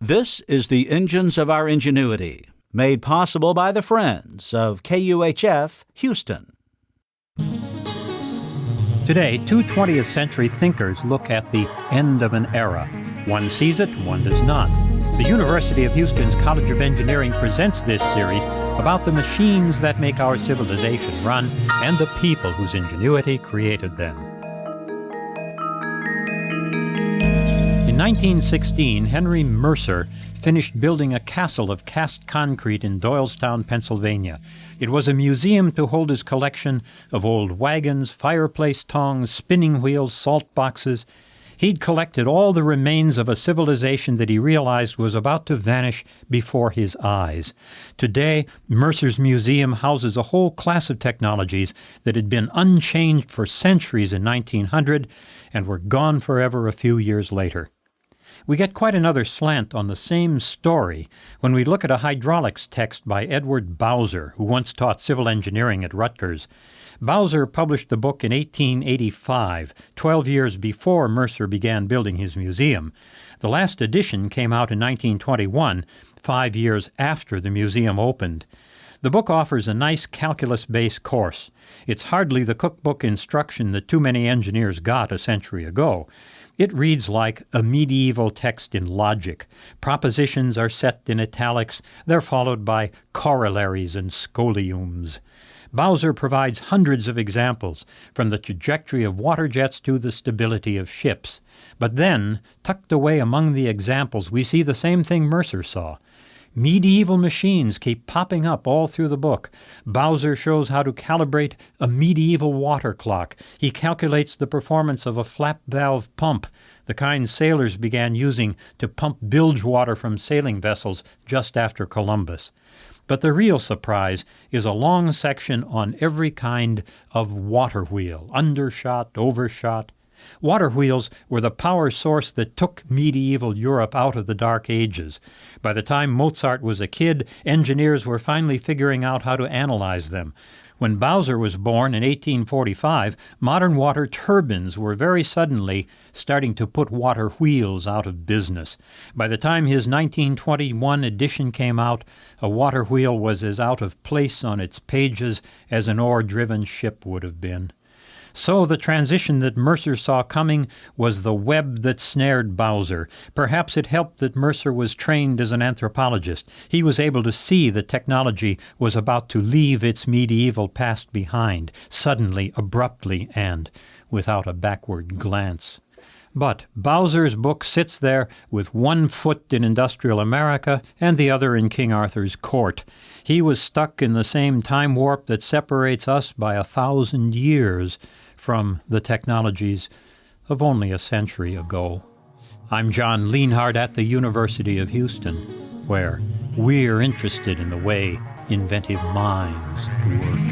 This is the Engines of Our Ingenuity, made possible by the friends of KUHF Houston. Today, two 20th century thinkers look at the end of an era. One sees it, one does not. The University of Houston's College of Engineering presents this series about the machines that make our civilization run and the people whose ingenuity created them. In 1916, Henry Mercer finished building a castle of cast concrete in Doylestown, Pennsylvania. It was a museum to hold his collection of old wagons, fireplace tongs, spinning wheels, salt boxes. He'd collected all the remains of a civilization that he realized was about to vanish before his eyes. Today, Mercer's museum houses a whole class of technologies that had been unchanged for centuries in 1900 and were gone forever a few years later. We get quite another slant on the same story when we look at a hydraulics text by Edward Bowser, who once taught civil engineering at Rutgers. Bowser published the book in 1885, 12 years before Mercer began building his museum. The last edition came out in 1921, 5 years after the museum opened. The book offers a nice calculus-based course. It's hardly the cookbook instruction that too many engineers got a century ago. It reads like a medieval text in logic. Propositions are set in italics. They're followed by corollaries and scholiums. Bowser provides hundreds of examples, from the trajectory of water jets to the stability of ships. But then, tucked away among the examples, we see the same thing Mercer saw. Medieval machines keep popping up all through the book. Bowser shows how to calibrate a medieval water clock. He calculates the performance of a flap valve pump, the kind sailors began using to pump bilge water from sailing vessels just after Columbus. But the real surprise is a long section on every kind of water wheel, undershot, overshot. Water wheels were the power source that took medieval Europe out of the Dark Ages. By the time Mozart was a kid, engineers were finally figuring out how to analyze them. When Bowser was born in 1845, modern water turbines were very suddenly starting to put water wheels out of business. By the time his 1921 edition came out, a water wheel was as out of place on its pages as an oar-driven ship would have been. So the transition that Mercer saw coming was the web that snared Bowser. Perhaps it helped that Mercer was trained as an anthropologist. He was able to see that technology was about to leave its medieval past behind, suddenly, abruptly, and without a backward glance. But Bowser's book sits there with one foot in industrial America and the other in King Arthur's court. He was stuck in the same time warp that separates us by 1,000 years from the technologies of only a century ago. I'm John Lienhardt at the University of Houston, where we're interested in the way inventive minds work.